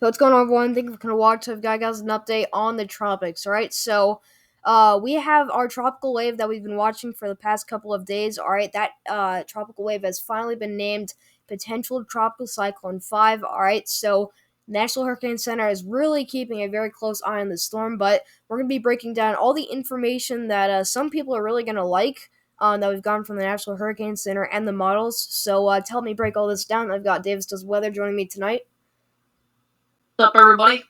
So what's going on, everyone? Thank you for coming to watch. I've got guys an update on the tropics. All right, so we have our tropical wave that we've been watching for the past couple of days. All right, that tropical wave has finally been named potential tropical cyclone 5. All right, so National Hurricane Center is really keeping a very close eye on the storm, but we're going to be breaking down all the information that some people are really going to like. That we've gotten from the National Hurricane Center and the models. So to help me break all this down, I've got Davis Does Weather joining me tonight. What's up, everybody?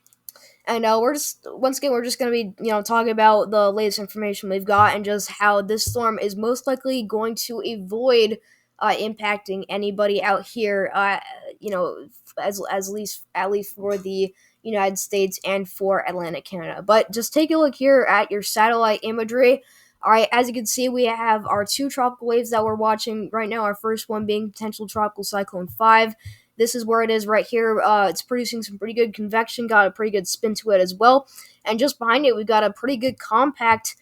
And we're just going to be talking about the latest information we've got and just how this storm is most likely going to avoid impacting anybody out here. At least for the United States and for Atlantic Canada. But just take a look here at your satellite imagery. All right, as you can see, we have our two tropical waves that we're watching right now. Our first one being potential tropical cyclone 5. This is where it is right here. It's producing some pretty good convection, got a pretty good spin to it as well. And just behind it, we've got a pretty good compact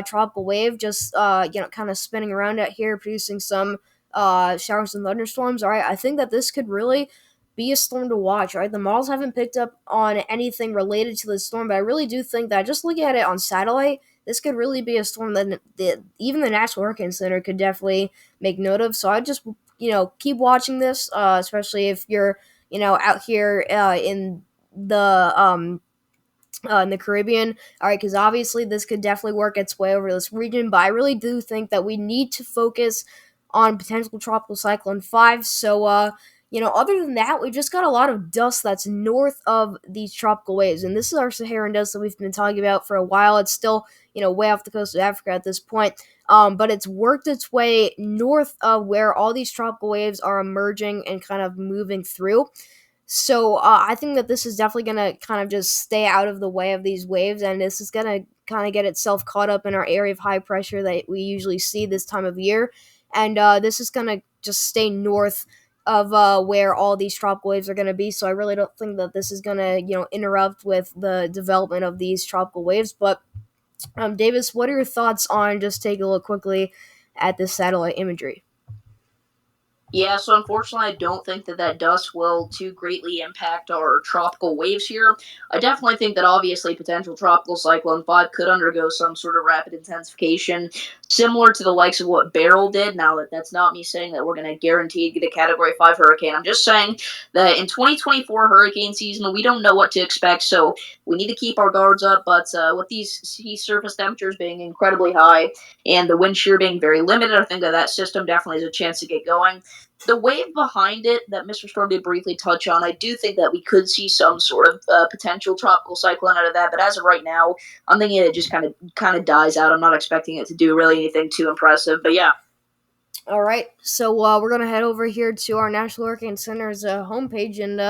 tropical wave, just kind of spinning around out here, producing some showers and thunderstorms. All right, I think that this could really be a storm to watch. Right, the models haven't picked up on anything related to this storm, but I really do think that just looking at it on satellite, this could really be a storm that even the National Hurricane Center could definitely make note of. So I just keep watching this, especially if you're, out here in the Caribbean. All right, because obviously this could definitely work its way over this region, but I really do think that we need to focus on potential tropical cyclone 5. So, other than that, we've just got a lot of dust that's north of these tropical waves, and this is our Saharan dust that we've been talking about for a while. It's still, way off the coast of Africa at this point. But it's worked its way north of where all these tropical waves are emerging and kind of moving through. So I think that this is definitely going to kind of just stay out of the way of these waves, and this is going to kind of get itself caught up in our area of high pressure that we usually see this time of year. And this is going to just stay north of where all these tropical waves are going to be. So I really don't think that this is going to, interrupt with the development of these tropical waves. But Davis, what are your thoughts on just take a look quickly at this satellite imagery? Yeah, so unfortunately, I don't think that dust will too greatly impact our tropical waves here. I definitely think that obviously potential tropical cyclone 5 could undergo some sort of rapid intensification, similar to the likes of what Beryl did. Now, that's not me saying that we're going to guarantee get a Category 5 hurricane. I'm just saying that in 2024 hurricane season, we don't know what to expect, so we need to keep our guards up. But with these sea surface temperatures being incredibly high and the wind shear being very limited, I think that system definitely has a chance to get going. The wave behind it that Mr. Storm did briefly touch on, I do think that we could see some sort of potential tropical cyclone out of that. But as of right now, I'm thinking it just kind of dies out. I'm not expecting it to do really anything too impressive. But yeah. All right, so we're going to head over here to our National Hurricane Center's homepage, and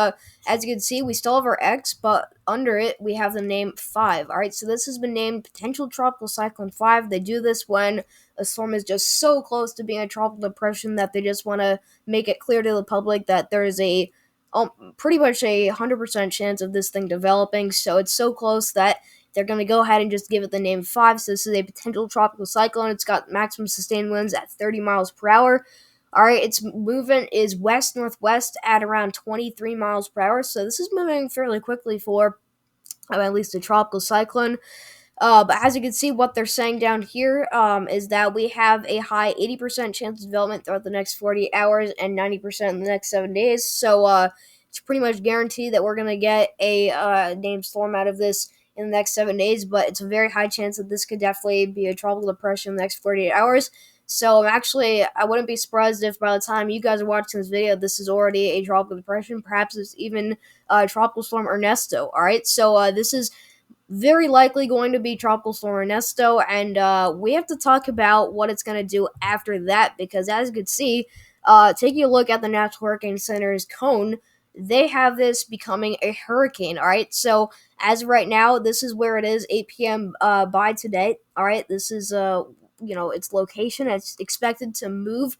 as you can see, we still have our X, but under it, we have the name 5. All right, so this has been named Potential Tropical Cyclone 5. They do this when a storm is just so close to being a tropical depression that they just want to make it clear to the public that there is a pretty much a 100% chance of this thing developing, so it's so close that they're going to go ahead and just give it the name 5. So this is a potential tropical cyclone. It's got maximum sustained winds at 30 miles per hour. All right, its movement is west-northwest at around 23 miles per hour. So this is moving fairly quickly for at least a tropical cyclone. But as you can see, what they're saying down here is that we have a high 80% chance of development throughout the next 48 hours and 90% in the next 7 days. So it's pretty much guaranteed that we're going to get a named storm out of this in the next 7 days, but it's a very high chance that this could definitely be a tropical depression in the next 48 hours. So actually, I wouldn't be surprised if by the time you guys are watching this video, this is already a tropical depression. Perhaps it's even Tropical Storm Ernesto. All right, so this is very likely going to be Tropical Storm Ernesto, and we have to talk about what it's going to do after that, because as you can see, taking a look at the National Hurricane Center's cone, they have this becoming a hurricane. All right, so as of right now, this is where it is, 8 p.m. By today. All right, this is its location. It's expected to move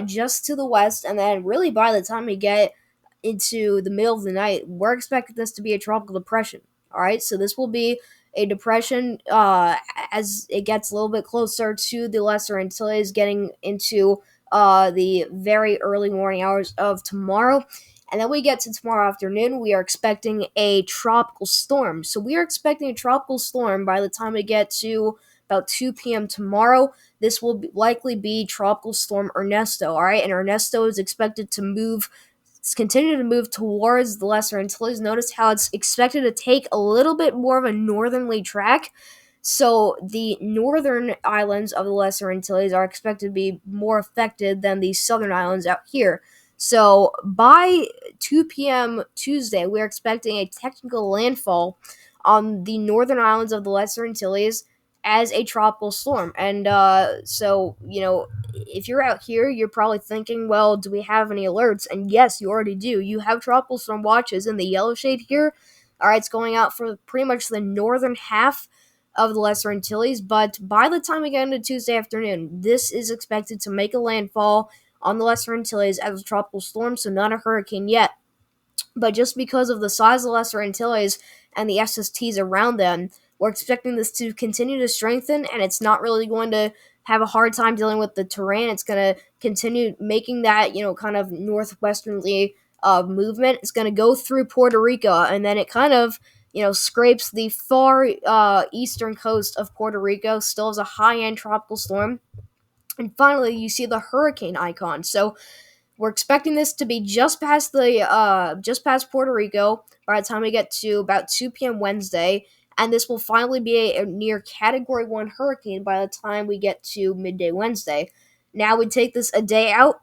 just to the west, and then really by the time we get into the middle of the night, we're expecting this to be a tropical depression. All right, so this will be a depression as it gets a little bit closer to the Lesser Antilles, getting into the very early morning hours of tomorrow. And then we get to tomorrow afternoon, we are expecting a tropical storm. So we are expecting a tropical storm by the time we get to about 2 p.m. tomorrow. This will likely be Tropical Storm Ernesto, all right? And Ernesto is expected to continue to move towards the Lesser Antilles. Notice how it's expected to take a little bit more of a northerly track. So the northern islands of the Lesser Antilles are expected to be more affected than the southern islands out here. So by 2 p.m. Tuesday, we're expecting a technical landfall on the northern islands of the Lesser Antilles as a tropical storm. And if you're out here, you're probably thinking, well, do we have any alerts? And yes, you already do. You have tropical storm watches in the yellow shade here. All right, it's going out for pretty much the northern half of the Lesser Antilles, but by the time we get into Tuesday afternoon, this is expected to make a landfall on the Lesser Antilles as a tropical storm, so not a hurricane yet. But just because of the size of the Lesser Antilles and the SSTs around them, we're expecting this to continue to strengthen, and it's not really going to have a hard time dealing with the terrain. It's going to continue making that, kind of northwesternly movement. It's going to go through Puerto Rico, and then it kind of, scrapes the far eastern coast of Puerto Rico, still as a high-end tropical storm. And finally, you see the hurricane icon. So we're expecting this to be just past Puerto Rico by the time we get to about 2 p.m. Wednesday, and this will finally be a near Category 1 hurricane by the time we get to midday Wednesday. Now we take this a day out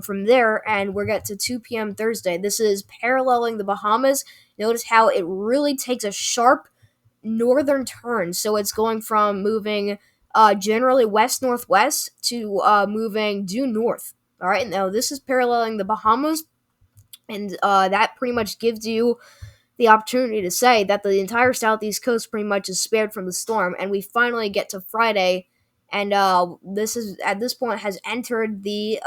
from there, and we get to 2 p.m. Thursday. This is paralleling the Bahamas. Notice how it really takes a sharp northern turn. So it's going from moving generally west northwest to moving due north. All right, now this is paralleling the Bahamas, and that pretty much gives you the opportunity to say that the entire southeast coast pretty much is spared from the storm, and we finally get to Friday, and this is at this point has entered the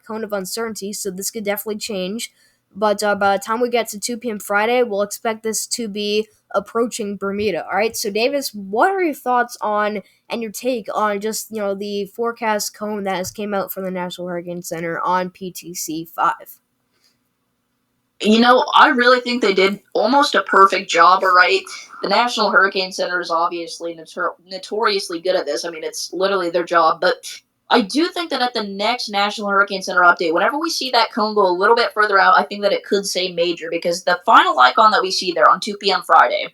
cone of uncertainty, so this could definitely change. But by the time we get to 2 p.m. Friday, we'll expect this to be approaching Bermuda. All right, so Davis, what are your thoughts on and your take on just the forecast cone that has came out from the National Hurricane Center on PTC 5? I really think they did almost a perfect job, all right? The National Hurricane Center is obviously notoriously good at this. I mean, it's literally their job. But I do think that at the next National Hurricane Center update, whenever we see that cone go a little bit further out, I think that it could say major, because the final icon that we see there on 2 p.m. Friday,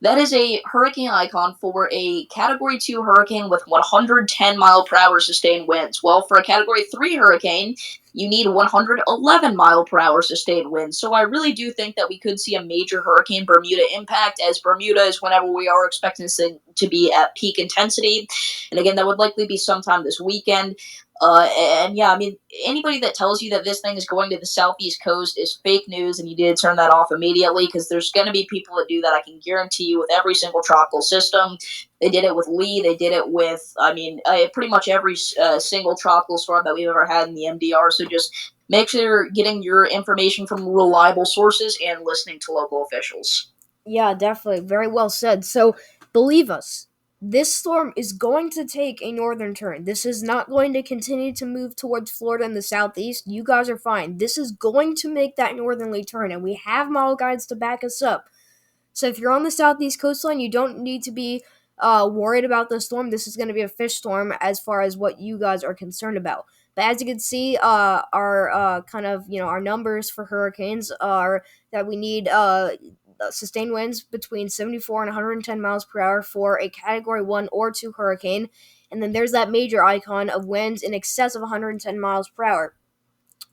that is a hurricane icon for a Category 2 hurricane with 110 mile per hour sustained winds. Well, for a Category 3 hurricane, you need 111 mile per hour sustained winds. So I really do think that we could see a major hurricane Bermuda impact, as Bermuda is whenever we are expecting this thing to be at peak intensity. And again, that would likely be sometime this weekend. And yeah, I mean, anybody that tells you that this thing is going to the southeast coast is fake news, and you need to turn that off immediately, because there's going to be people that do that. I can guarantee you, with every single tropical system. They did it with Lee. They did it with, pretty much every single tropical storm that we've ever had in the MDR. So just make sure you're getting your information from reliable sources and listening to local officials. Yeah, definitely. Very well said. So, believe us, this storm is going to take a northern turn. This is not going to continue to move towards Florida in the southeast. You guys are fine. This is going to make that northerly turn, and we have model guides to back us up. So, if you're on the southeast coastline, you don't need to be worried about the storm. This is going to be a fish storm as far as what you guys are concerned about. But as you can see, our our numbers for hurricanes are that we need sustained winds between 74 and 110 miles per hour for a Category 1 or 2 hurricane. And then there's that major icon of winds in excess of 110 miles per hour.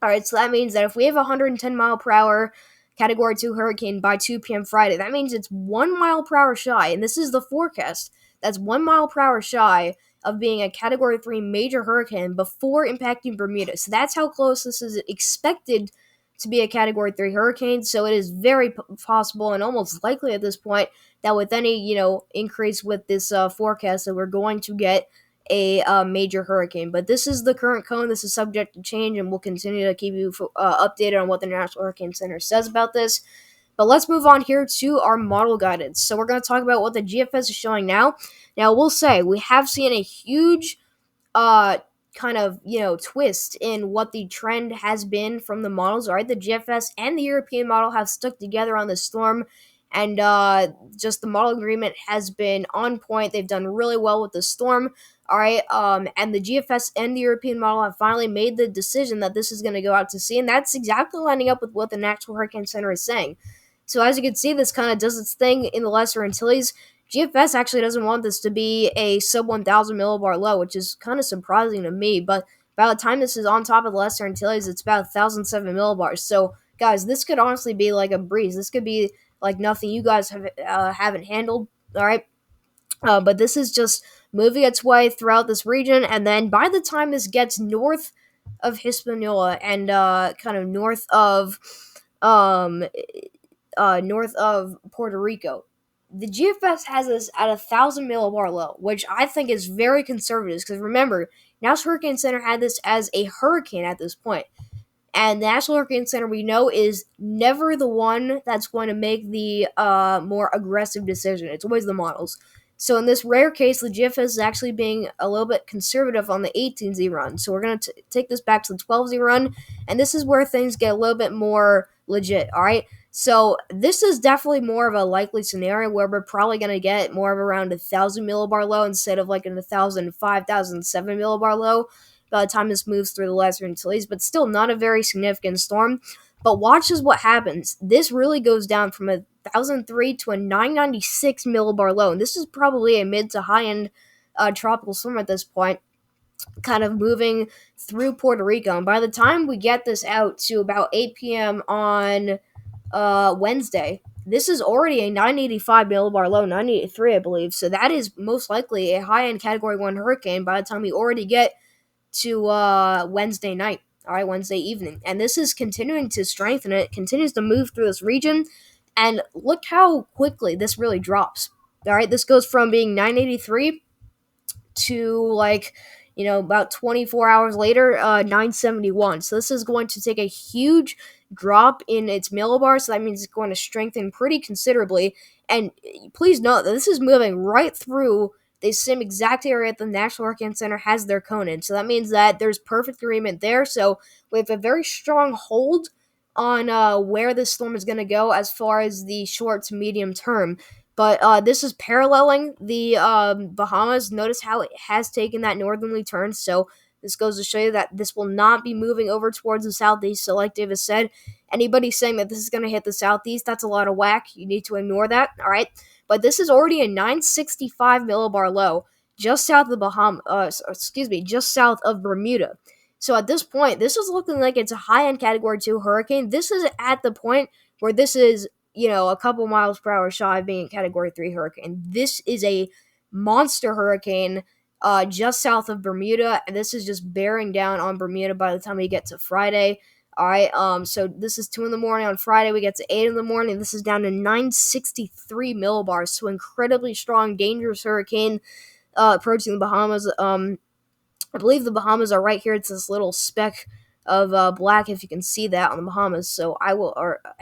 All right, so that means that if we have a 110 mile per hour Category 2 hurricane by 2 p.m. Friday, that means it's 1 mile per hour shy, and this is the forecast. That's 1 mile per hour shy of being a Category 3 major hurricane before impacting Bermuda. So that's how close this is expected to be a Category 3 hurricane. So it is very possible and almost likely at this point that with any, increase with this forecast that we're going to get a major hurricane. But this is the current cone. This is subject to change, and we'll continue to keep you updated on what the National Hurricane Center says about this. But let's move on here to our model guidance. So we're going to talk about what the GFS is showing now. Now, we'll say we have seen a huge kind of twist in what the trend has been from the models. All right, the GFS and the European model have stuck together on the storm, and just the model agreement has been on point. They've done really well with the storm. All right, and the GFS and the European model have finally made the decision that this is going to go out to sea, and that's exactly lining up with what the National Hurricane Center is saying. So as you can see, this kind of does its thing in the Lesser Antilles. GFS actually doesn't want this to be a sub 1,000 millibar low, which is kind of surprising to me. But by the time this is on top of the Lesser Antilles, it's about 1,007 millibars. So, guys, this could honestly be like a breeze. This could be like nothing you guys haven't handled. All right, but this is just moving its way throughout this region, and then by the time this gets north of Hispaniola and kind of um, north of Puerto Rico, the GFS has this at 1,000 millibar low, which I think is very conservative. Because remember, National Hurricane Center had this as a hurricane at this point. And the National Hurricane Center, we know, is never the one that's going to make the more aggressive decision. It's always the models. So in this rare case, the GFS is actually being a little bit conservative on the 18Z run. So we're going to take this back to the 12Z run, and this is where things get a little bit more legit, all right? So this is definitely more of a likely scenario where we're probably going to get more of around 1,000 millibar low instead of like an 1,005, 1,007 millibar low by the time this moves through the Lesser Antilles, but still not a very significant storm. But watch as what happens. This really goes down from a 1,003 to a 996 millibar low, and this is probably a mid to high end tropical storm at this point, kind of moving through Puerto Rico. And by the time we get this out to about 8 p.m. on Wednesday, this is already a 985 millibar low, 983, I believe. So that is most likely a high end Category 1 hurricane by the time we already get to Wednesday night, all right, Wednesday evening. And this is continuing to strengthen. It continues to move through this region. And look how quickly this really drops. All right, this goes from being 983 to about 24 hours later, 971. So this is going to take a huge drop in its millibar. So that means it's going to strengthen pretty considerably. And please note that this is moving right through the same exact area that the National Hurricane Center has their cone in. So that means that there's perfect agreement there. So we have a very strong hold on where this storm is going to go as far as the short to medium term. But this is paralleling the Bahamas. Notice how it has taken that northerly turn. So this goes to show you that this will not be moving over towards the southeast. So like Davis said, anybody saying that this is going to hit the southeast, that's a lot of whack. You need to ignore that, all right? But this is already a 965 millibar low just south of the just south of Bermuda. So at this point, this is looking like it's a high-end Category 2 hurricane. This is at the point where this is a couple miles per hour shy of being a Category 3 hurricane. This is a monster hurricane just south of Bermuda, and this is just bearing down on Bermuda by the time we get to Friday. All right, so this is 2 in the morning on Friday. We get to 8 in the morning. This is down to 963 millibars, so incredibly strong, dangerous hurricane approaching the Bahamas. I believe the Bahamas are right here. It's this little speck of black, if you can see that on the Bahamas. So I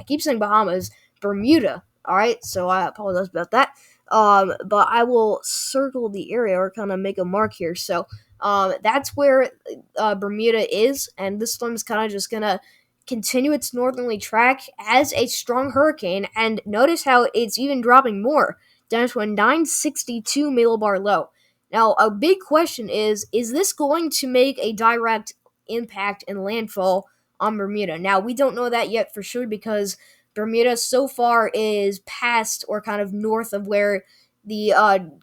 keep saying Bahamas, Bermuda. All right, so I apologize about that. But I will circle the area or kind of make a mark here. So that's where Bermuda is, and this storm is kind of just gonna continue its northerly track as a strong hurricane. And notice how it's even dropping more down to a 962 millibar low. Now, a big question is this going to make a direct impact and landfall on Bermuda? Now, we don't know that yet for sure because Bermuda so far is past or kind of north of where the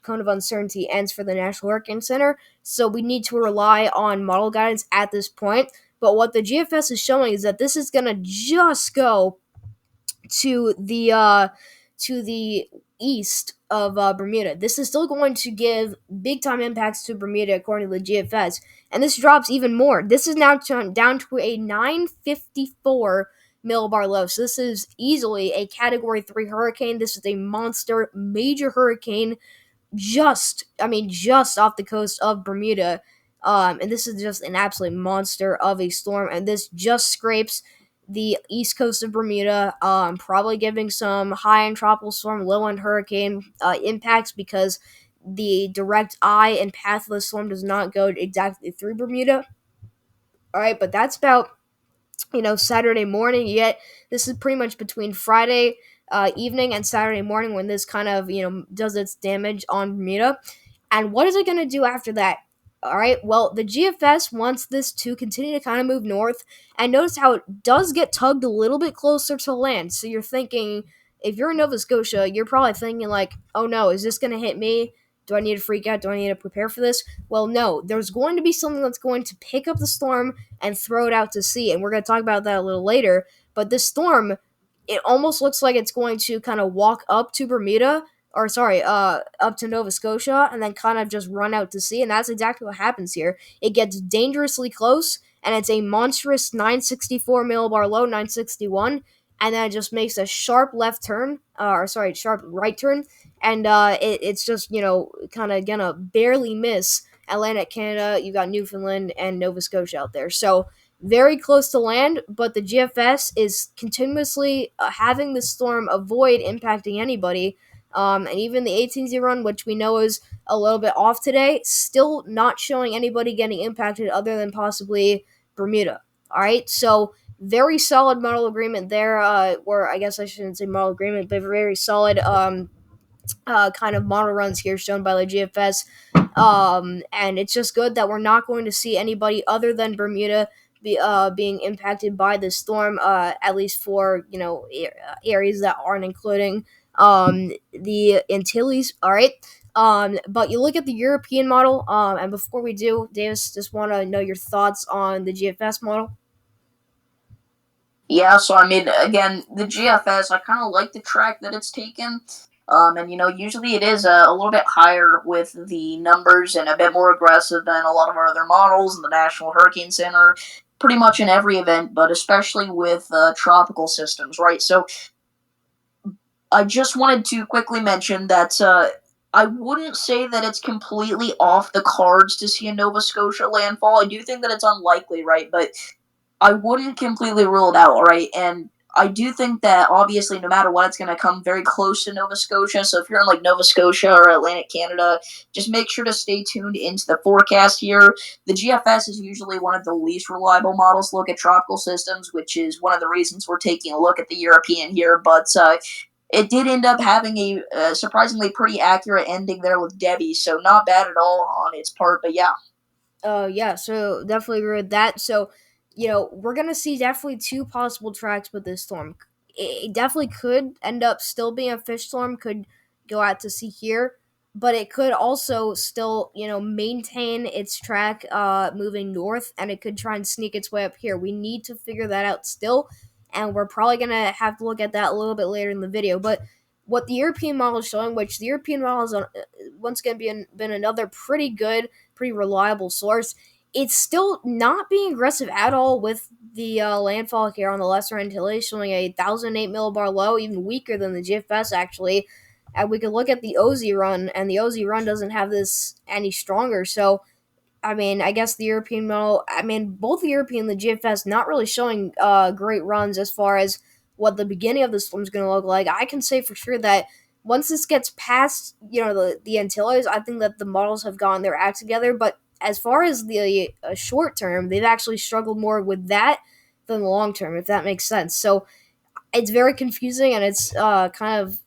cone of uncertainty ends for the National Hurricane Center. So we need to rely on model guidance at this point. But what the GFS is showing is that this is going to just go to the east of Bermuda. This is still going to give big time impacts to Bermuda according to the GFS, and this drops even more. This is now down to a 954 millibar low. So this is easily a Category 3 hurricane. This is a monster, major hurricane just off the coast of Bermuda. And this is just an absolute monster of a storm, and this just scrapes the east coast of Bermuda, probably giving some high-end tropical storm, low-end hurricane impacts because the direct eye and path of the storm does not go exactly through Bermuda. All right, but that's about Saturday morning. Yet this is pretty much between Friday evening and Saturday morning when this kind of does its damage on Bermuda. And what is it going to do after that? All right. Well, the GFS wants this to continue to kind of move north, and notice how it does get tugged a little bit closer to land. So you're thinking, if you're in Nova Scotia, you're probably thinking like, "Oh no, is this going to hit me? Do I need to freak out? Do I need to prepare for this?" Well, no. There's going to be something that's going to pick up the storm and throw it out to sea, and we're going to talk about that a little later. But this storm, it almost looks like it's going to kind of walk up to Bermuda, or sorry, up to Nova Scotia, and then kind of just run out to sea. And that's exactly what happens here. It gets dangerously close, and it's a monstrous 964 millibar low, 961, and then it just makes a sharp left turn, or sorry, sharp right turn, and it's just kind of gonna barely miss Atlantic Canada. You got Newfoundland and Nova Scotia out there, so very close to land, but the GFS is continuously having the storm avoid impacting anybody. And even the 18Z run, which we know is a little bit off today, still not showing anybody getting impacted other than possibly Bermuda. All right, so very solid model agreement there, or I guess I shouldn't say model agreement, but very solid kind of model runs here shown by the GFS. And it's just good that we're not going to see anybody other than Bermuda being impacted by this storm, at least for areas that aren't including the Antilles. All right. But you look at the European model, and before we do, Davis, just want to know your thoughts on the GFS model. Yeah, so I mean, again, the GFS, I kind of like the track that it's taken. And usually it is a little bit higher with the numbers and a bit more aggressive than a lot of our other models in the National Hurricane Center, pretty much in every event, but especially with tropical systems, right? So I just wanted to quickly mention that I wouldn't say that it's completely off the cards to see a Nova Scotia landfall. I do think that it's unlikely, right? But I wouldn't completely rule it out, right? And I do think that obviously, no matter what, it's going to come very close to Nova Scotia. So if you're in like Nova Scotia or Atlantic Canada, just make sure to stay tuned into the forecast here. The GFS is usually one of the least reliable models to look at tropical systems, which is one of the reasons we're taking a look at the European here. But it did end up having a surprisingly pretty accurate ending there with Debbie, so not bad at all on its part. But yeah, Yeah, so definitely agree with that. So, we're gonna see definitely two possible tracks with this storm. It definitely could end up still being a fish storm, could go out to sea here, but it could also still, maintain its track moving north, and it could try and sneak its way up here. We need to figure that out still, and we're probably gonna have to look at that a little bit later in the video. But what the European model is showing, which the European model has once again been another pretty reliable source. It's still not being aggressive at all with the landfall here on the Lesser Antilles, showing a 1,008 millibar low, even weaker than the GFS actually. And we could look at the OZ run, and the OZ run doesn't have this any stronger. So I mean, I guess the European model. I mean, both the European and the GFS not really showing great runs as far as what the beginning of the storm is going to look like. I can say for sure that once this gets past, the Antilles, I think that the models have gotten their act together. But as far as the short term, they've actually struggled more with that than the long term, if that makes sense. So it's very confusing, and it's kind of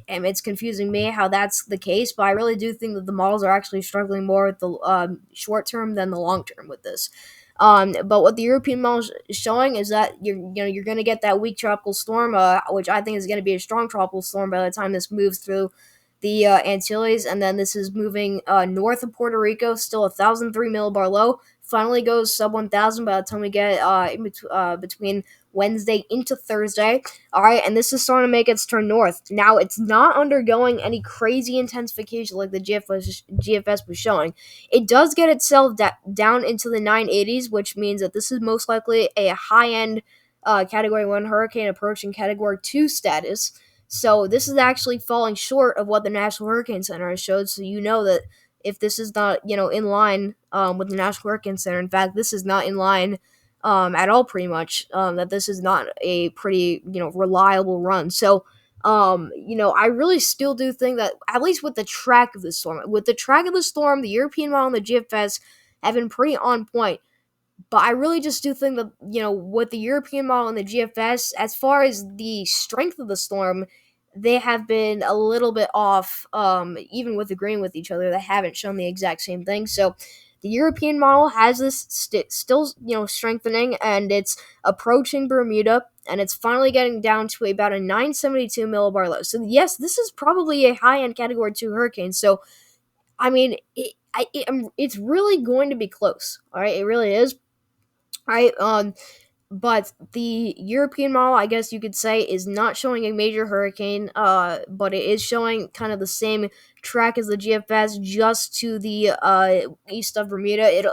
and it's confusing me how that's the case, but I really do think that the models are actually struggling more with the short term than the long term with this. But what the European model is showing is that you're going to get that weak tropical storm, which I think is going to be a strong tropical storm by the time this moves through the Antilles, and then this is moving north of Puerto Rico, still 1,003 millibar low. Finally goes sub 1,000 by the time we get between Wednesday into Thursday. All right, and this is starting to make its turn north. Now, it's not undergoing any crazy intensification like the GFS was showing. It does get itself down into the 980s, which means that this is most likely a high-end Category 1 hurricane approaching Category 2 status. So this is actually falling short of what the National Hurricane Center has showed. So you know that if this is not, in line with the National Hurricane Center, in fact, this is not in line at all, pretty much, that this is not a pretty, reliable run. So I really still do think that, at least with the track of the storm, the European model and the GFS have been pretty on point. But I really just do think that, with the European model and the GFS, as far as the strength of the storm, they have been a little bit off, even with agreeing with each other. They haven't shown the exact same thing. So the European model has this still, strengthening, and it's approaching Bermuda, and it's finally getting down to about a 972 millibar low. So, yes, this is probably a high end Category 2 hurricane. So, I mean, it's really going to be close. All right, it really is. Right. But the European model, I guess you could say, is not showing a major hurricane. But it is showing kind of the same track as the GFS, just to the east of Bermuda. It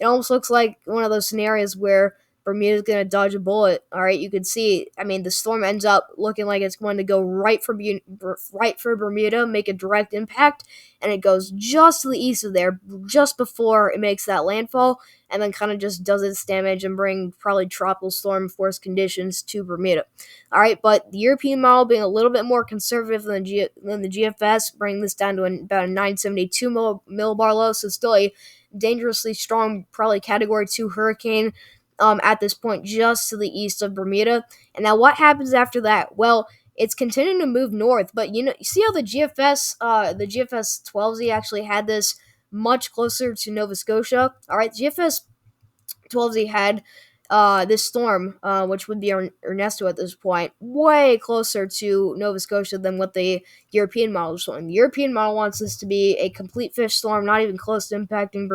almost looks like one of those scenarios where Bermuda's gonna dodge a bullet. All right, you can see. I mean, the storm ends up looking like it's going to go right for Bermuda, make a direct impact, and it goes just to the east of there, just before it makes that landfall, and then kind of just does its damage and bring probably tropical storm force conditions to Bermuda. All right, but the European model being a little bit more conservative than the GFS, bringing this down to about a 972 millibar low, so still a dangerously strong, probably Category 2 hurricane at this point, just to the east of Bermuda. And now what happens after that? Well, it's continuing to move north, but you see how the GFS 12Z actually had this much closer to Nova Scotia. All right, GFS 12Z had this storm, which would be Ernesto at this point, way closer to Nova Scotia than what the European model is showing. The European model wants this to be a complete fish storm, not even close to impacting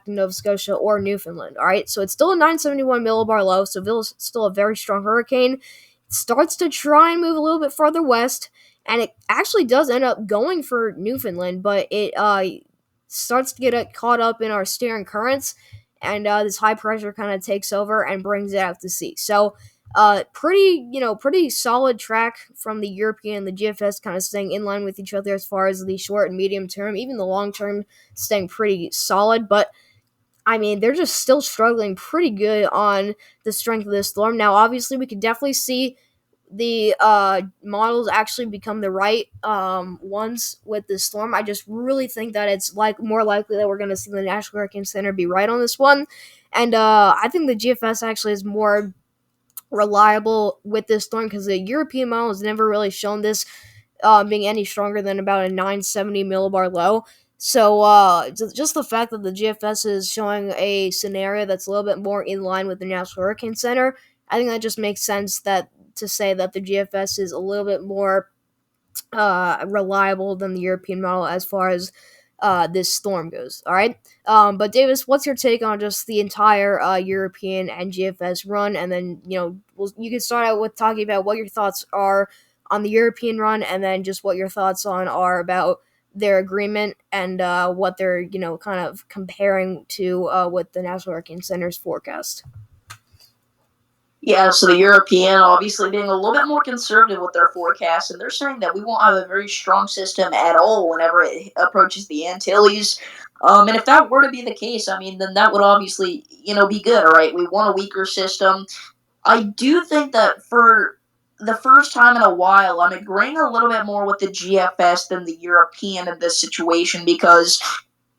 Nova Scotia or Newfoundland. All right, so it's still a 971 millibar low, so still a very strong hurricane. It starts to try and move a little bit farther west, and it actually does end up going for Newfoundland, but it starts to get caught up in our steering currents, and this high pressure kind of takes over and brings it out to sea. So, pretty solid track from the European and the GFS, kind of staying in line with each other as far as the short and medium term. Even the long term staying pretty solid, but I mean, they're just still struggling pretty good on the strength of this storm. Now, obviously, we could definitely see the models actually become the right ones with this storm. I just really think that it's more likely that we're going to see the National Hurricane Center be right on this one, and I think the GFS actually is more reliable with this storm, because the European model has never really shown this being any stronger than about a 970 millibar low. So just the fact that the GFS is showing a scenario that's a little bit more in line with the National Hurricane Center, I think that just makes sense to say that the GFS is a little bit more reliable than the European model as far as this storm goes. All right. But Davis, what's your take on just the entire European and GFS run? And then you can start out with talking about what your thoughts are on the European run, and then just what your thoughts are about their agreement, and what they're kind of comparing to with the National Hurricane Center's forecast. Yeah, so the European obviously being a little bit more conservative with their forecast, and they're saying that we won't have a very strong system at all whenever it approaches the Antilles. And if that were to be the case, I mean, then that would obviously, be good, all right? We want a weaker system. I do think that for the first time in a while, I'm agreeing a little bit more with the GFS than the European in this situation, because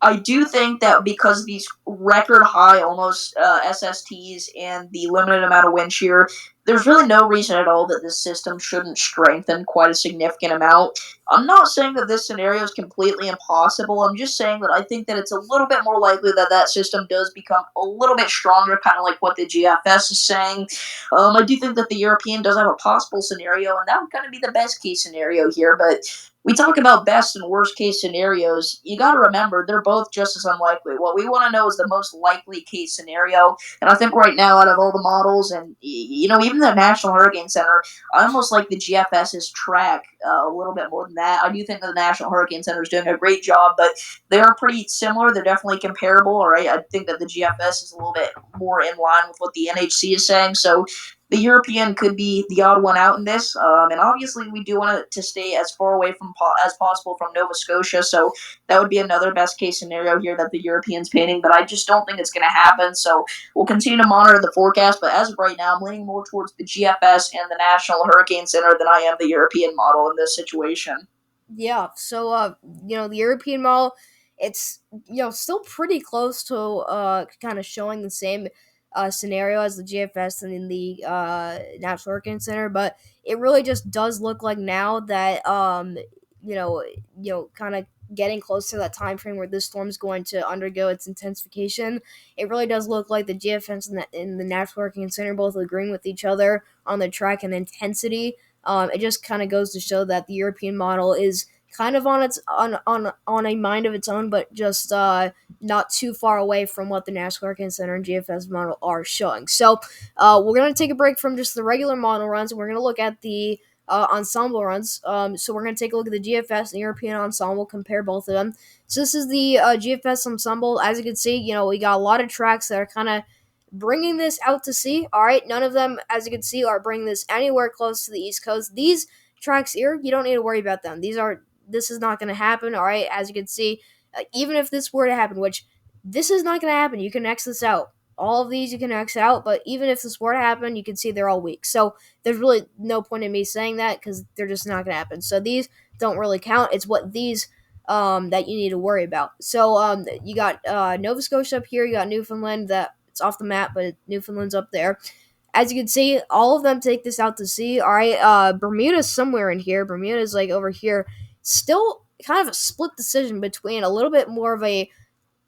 I do think that because of these record high almost SSTs and the limited amount of wind shear, there's really no reason at all that this system shouldn't strengthen quite a significant amount. I'm not saying that this scenario is completely impossible. I'm just saying that I think that it's a little bit more likely that that system does become a little bit stronger, kind of like what the GFS is saying. I do think that the European does have a possible scenario, and that would kind of be the best case scenario here, but we talk about best and worst case scenarios. You got to remember, they're both just as unlikely. What we want to know is the most likely case scenario. And I think right now, out of all the models, and even the National Hurricane Center, I almost like the GFS's track a little bit more than that. I do think that the National Hurricane Center is doing a great job, but they are pretty similar. They're definitely comparable. All right, I think that the GFS is a little bit more in line with what the NHC is saying. So the European could be the odd one out in this. And obviously, we do want to stay as far away from as possible from Nova Scotia. So that would be another best case scenario here that the European's painting. But I just don't think it's going to happen. So we'll continue to monitor the forecast. But as of right now, I'm leaning more towards the GFS and the National Hurricane Center than I am the European model in this situation. Yeah, so the European model, it's still pretty close to kind of showing the same scenario as the GFS and in the National Hurricane Center, but it really just does look like now that kind of getting close to that time frame where this storm is going to undergo its intensification. It really does look like the GFS and the National Hurricane Center both agreeing with each other on the track and intensity. It just kind of goes to show that the European model is kind of on a mind of its own, but just not too far away from what the National Hurricane Center and GFS model are showing. So we're gonna take a break from just the regular model runs, and we're gonna look at the ensemble runs. So we're gonna take a look at the GFS and European ensemble, compare both of them. So this is the GFS ensemble. As you can see, we got a lot of tracks that are kind of bringing this out to sea. All right, none of them, as you can see, are bringing this anywhere close to the East Coast. These tracks here, you don't need to worry about them. This is not going to happen. All right, as you can see, even if this were to happen, which this is not going to happen, you can X this out. All of these you can X out, but even if this were to happen, you can see they're all weak. So there's really no point in me saying that because they're just not going to happen. So these don't really count. It's what these that you need to worry about. So you got Nova Scotia up here. You got Newfoundland that it's off the map, but Newfoundland's up there. As you can see, all of them take this out to sea. All right, Bermuda's somewhere in here. Bermuda's like over here. Still kind of a split decision between a little bit more of a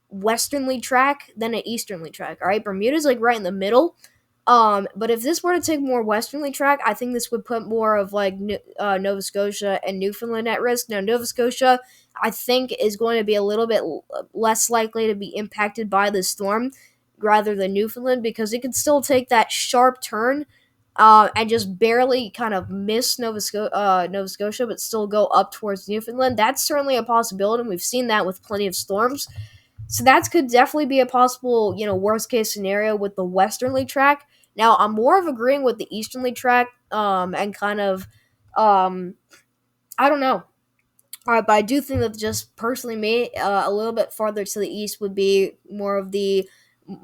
westernly track than an easternly track. All right, Bermuda's like right in the middle. But if this were to take more westernly track, I think this would put more of like Nova Scotia and Newfoundland at risk. Now, Nova Scotia, I think, is going to be a little bit less likely to be impacted by the storm rather than Newfoundland because it could still take that sharp turn and just barely kind of miss Nova Scotia, but still go up towards Newfoundland. That's certainly a possibility, and we've seen that with plenty of storms. So that could definitely be a possible, worst case scenario with the westernly track. Now, I'm more of agreeing with the easternly track, and kind of, I don't know. But I do think that just personally me, a little bit farther to the east would be more of the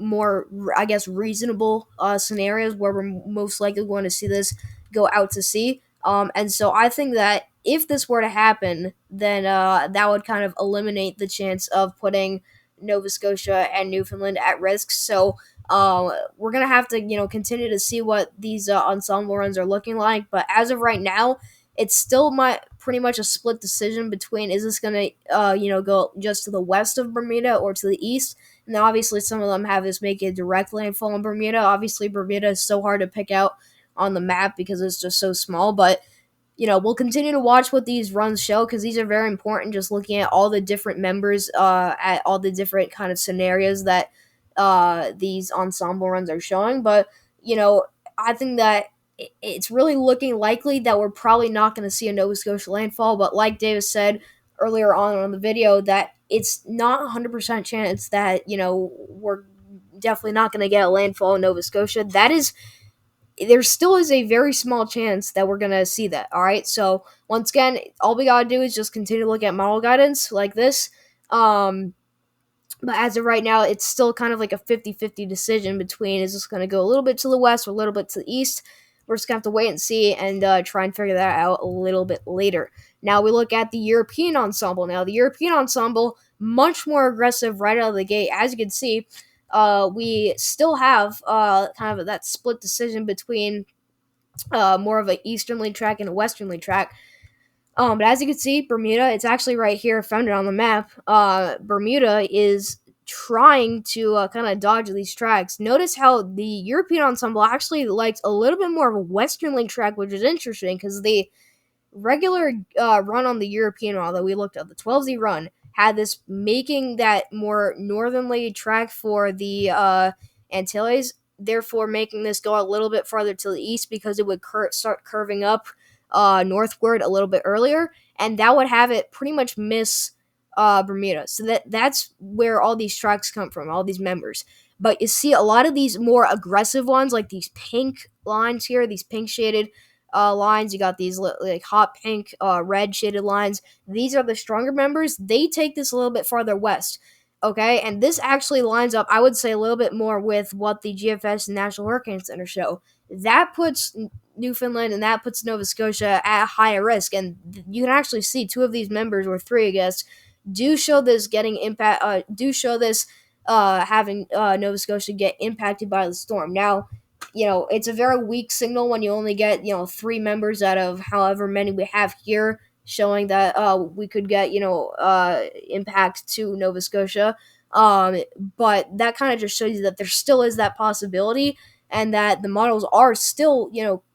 more, I guess, reasonable scenarios where we're most likely going to see this go out to sea. And so I think that if this were to happen, then that would kind of eliminate the chance of putting Nova Scotia and Newfoundland at risk. So we're gonna have to, continue to see what these ensemble runs are looking like. But as of right now, it's still pretty much a split decision between is this gonna go just to the west of Bermuda or to the east. And obviously some of them have this make a direct landfall in Bermuda. Obviously Bermuda is so hard to pick out on the map because it's just so small, but we'll continue to watch what these runs show because these are very important. Just looking at all the different members, at all the different kind of scenarios that these ensemble runs are showing. But I think that it's really looking likely that we're probably not going to see a Nova Scotia landfall. But like Davis said earlier on the video, that it's not 100% chance that we're definitely not going to get a landfall in Nova Scotia. There still is a very small chance that we're going to see that. All right. So once again, all we got to do is just continue to look at model guidance like this. But as of right now, it's still kind of like a 50-50 decision between is this going to go a little bit to the west or a little bit to the east. We're just going to have to wait and see and try and figure that out a little bit later. Now we look at the European ensemble. Now the European ensemble, much more aggressive right out of the gate. As you can see, we still have kind of that split decision between more of an easternly track and a westernly track. But as you can see, Bermuda, it's actually right here, found it on the map. Bermuda is trying to kind of dodge these tracks. Notice how the European ensemble actually likes a little bit more of a westernly track, which is interesting because the regular run on the European model that we looked at, the 12Z run, had this making that more northernly track for the Antilles, therefore making this go a little bit farther to the east because it would start curving up northward a little bit earlier, and that would have it pretty much miss Bermuda. So that's where all these tracks come from, all these members. But you see a lot of these more aggressive ones, like these pink lines here, these pink shaded lines. You got these like hot pink, red shaded lines. These are the stronger members. They take this a little bit farther west. Okay, and this actually lines up, I would say, a little bit more with what the GFS National Hurricane Center show. That puts Newfoundland and that puts Nova Scotia at higher risk, and you can actually see two of these members, or three, I guess, do show this getting impact. Do show this having Nova Scotia get impacted by the storm. Now, it's a very weak signal when you only get three members out of however many we have here, showing that we could get impact to Nova Scotia. But that kind of just shows you that there still is that possibility, and that the models are still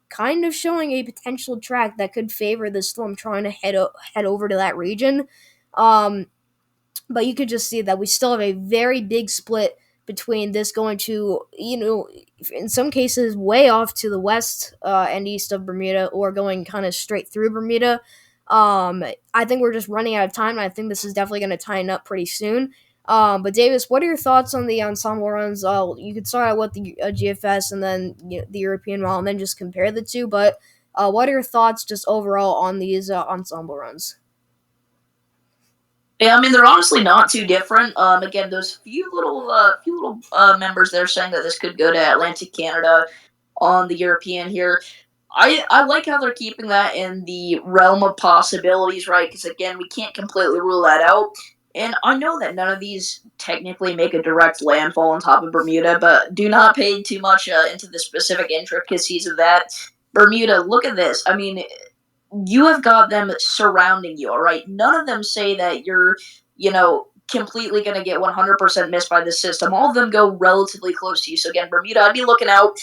kind of showing a potential track that could favor the storm trying to head over to that region. Um, but you could just see that we still have a very big split between this going to, in some cases, way off to the west and east of Bermuda, or going kind of straight through Bermuda. I think we're just running out of time, and I think this is definitely going to tighten up pretty soon. But Davis, what are your thoughts on the ensemble runs? You could start out with the GFS and then the European model, and then just compare the two. But what are your thoughts just overall on these ensemble runs? Yeah, I mean they're honestly not too different. Again, those few little members there saying that this could go to Atlantic Canada on the European here. I like how they're keeping that in the realm of possibilities, right? Because again, we can't completely rule that out. And I know that none of these technically make a direct landfall on top of Bermuda, but do not pay too much into the specific intricacies of that. Bermuda, look at this. I mean, you have got them surrounding you, all right? None of them say that you're, completely going to get 100% missed by this system. All of them go relatively close to you. So, again, Bermuda, I'd be looking out.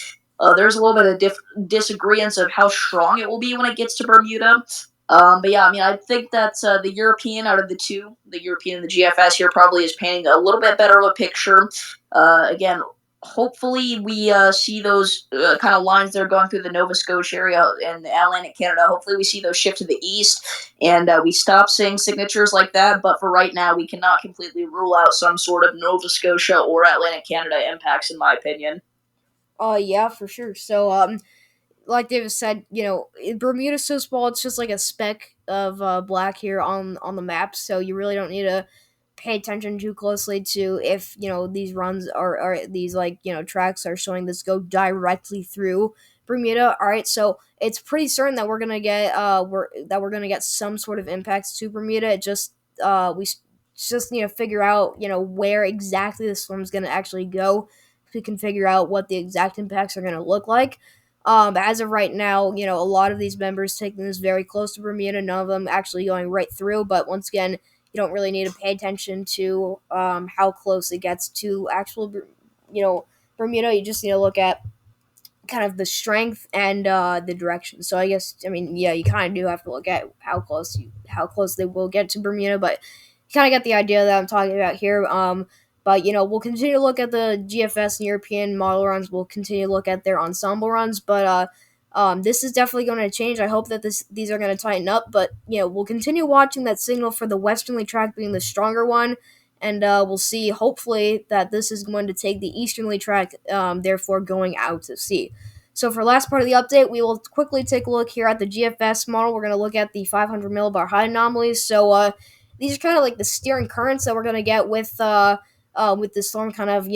There's a little bit of disagreements of how strong it will be when it gets to Bermuda. But yeah, I mean, I think that the European out of the two, the European and the GFS here, probably is painting a little bit better of a picture. Again, hopefully we see those kind of lines that are going through the Nova Scotia area and Atlantic Canada. Hopefully we see those shift to the east, and we stop seeing signatures like that. But for right now, we cannot completely rule out some sort of Nova Scotia or Atlantic Canada impacts, in my opinion. Yeah, for sure. So, like David said, Bermuda's so small; it's just like a speck of black here on the map. So you really don't need to pay attention too closely to if these runs are these like tracks are showing this go directly through Bermuda. All right, so it's pretty certain that we're gonna get some sort of impacts to Bermuda. It just we just need to figure out where exactly the storm's gonna actually go. We can figure out what the exact impacts are gonna look like. As of right now, a lot of these members taking this very close to Bermuda, none of them actually going right through. But once again, you don't really need to pay attention to how close it gets to actual, Bermuda. You just need to look at kind of the strength and the direction. So I guess yeah, you kind of do have to look at how close they will get to Bermuda, but you kind of get the idea that I'm talking about here. But we'll continue to look at the GFS and European model runs. We'll continue to look at their ensemble runs, but this is definitely going to change. I hope that these are going to tighten up, but we'll continue watching that signal for the westerly track being the stronger one, and we'll see. Hopefully, that this is going to take the easternly track, therefore going out to sea. So for last part of the update, we will quickly take a look here at the GFS model. We're going to look at the 500 millibar height anomalies. So these are kind of like the steering currents that we're going to get with the storm, kind of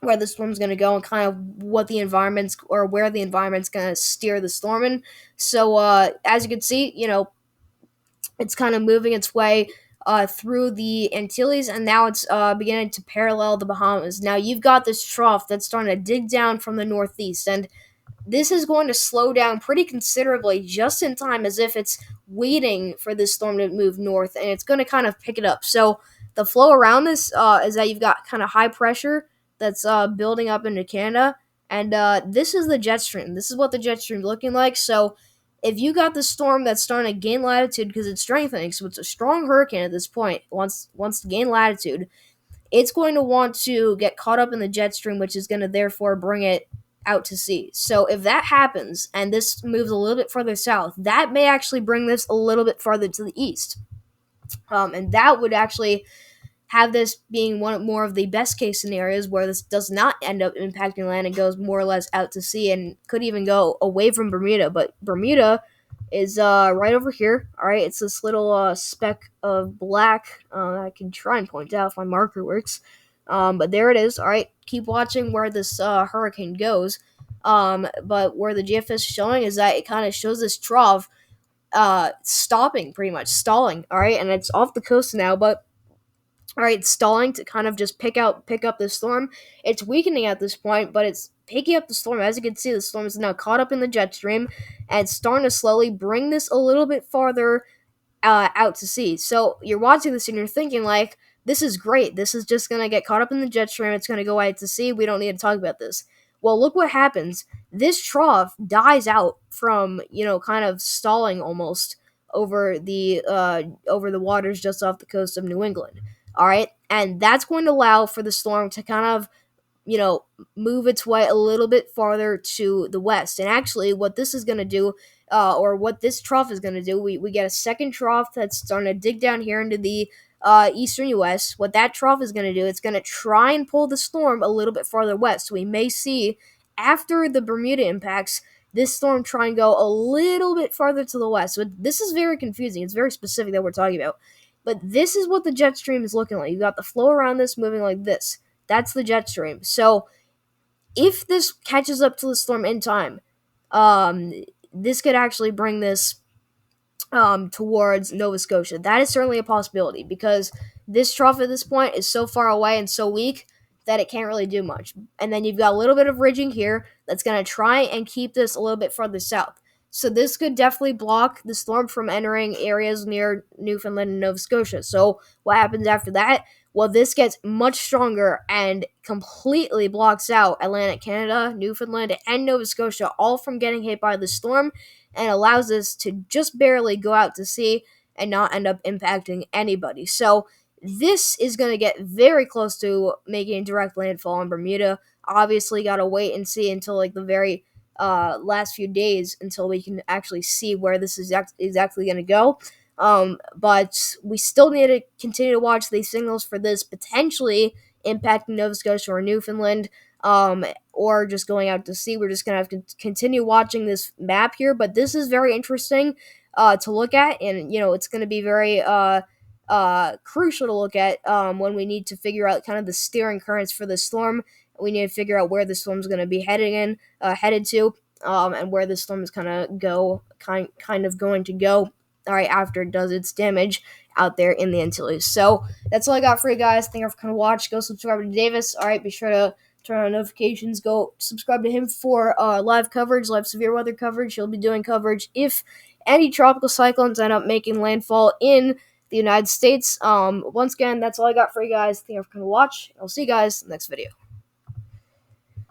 where the storm's going to go and kind of what the environment's or where the environment's going to steer the storm in. So as you can see, it's kind of moving its way through the Antilles, and now it's beginning to parallel the Bahamas. Now you've got this trough that's starting to dig down from the northeast, and this is going to slow down pretty considerably just in time, as if it's waiting for this storm to move north, and it's going to kind of pick it up. So the flow around this is that you've got kind of high pressure that's building up into Canada, and this is the jet stream. This is what the jet stream is looking like. So if you got the storm that's starting to gain latitude because it's strengthening, so it's a strong hurricane at this point, wants to gain latitude, it's going to want to get caught up in the jet stream, which is going to therefore bring it out to sea. So if that happens and this moves a little bit further south, that may actually bring this a little bit farther to the east. And that would actually have this being one more of the best case scenarios where this does not end up impacting land and goes more or less out to sea and could even go away from Bermuda. But Bermuda is right over here. All right, it's this little speck of black. I can try and point out if my marker works. But there it is. All right, keep watching where this hurricane goes. But where the GFS is showing is that it kind of shows this trough stopping, pretty much stalling. All right, and it's off the coast now, but all right, stalling to kind of just pick up the storm. It's weakening at this point, but it's picking up the storm. As you can see, the storm is now caught up in the jet stream and it's starting to slowly bring this a little bit farther out to sea. So you're watching this and you're thinking like, this is great. This is just gonna get caught up in the jet stream. It's gonna go out to sea. We don't need to talk about this. Well, look what happens. This trough dies out from kind of stalling almost over the waters just off the coast of New England. All right, and that's going to allow for the storm to kind of you know, move its way a little bit farther to the west. And actually, what this is going to do, or what this trough is going to do, we get a second trough that's starting to dig down here into the eastern U.S. What that trough is going to do, it's going to try and pull the storm a little bit farther west. So we may see, after the Bermuda impacts, this storm try and go a little bit farther to the west. So this is very confusing. It's very specific that we're talking about. But this is what the jet stream is looking like. You got the flow around this moving like this. That's the jet stream. So if this catches up to the storm in time, this could actually bring this towards Nova Scotia. That is certainly a possibility because this trough at this point is so far away and so weak that it can't really do much. And then you've got a little bit of ridging here that's going to try and keep this a little bit further south. So this could definitely block the storm from entering areas near Newfoundland and Nova Scotia. So what happens after that? Well, this gets much stronger and completely blocks out Atlantic Canada, Newfoundland, and Nova Scotia, all from getting hit by the storm, and allows us to just barely go out to sea and not end up impacting anybody. So this is going to get very close to making direct landfall in Bermuda. Obviously, got to wait and see until like the very last few days until we can actually see where this is exactly going to go. But we still need to continue to watch these signals for this potentially impacting Nova Scotia or Newfoundland, or just going out to sea. We're just going to have to continue watching this map here, but this is very interesting to look at, and it's going to be very crucial to look at when we need to figure out kind of the steering currents for the storm. We need to figure out where the storm's going to be headed to, and where the storm is kind of going to go. All right, after it does its damage out there in the Antilles. So that's all I got for you guys. Thank you for kind of watch. Go subscribe to Davis. All right, be sure to turn on notifications. Go subscribe to him for live coverage, live severe weather coverage. He'll be doing coverage if any tropical cyclones end up making landfall in the United States. Once again, that's all I got for you guys. Thank you for kind of watch. I'll see you guys in the next video.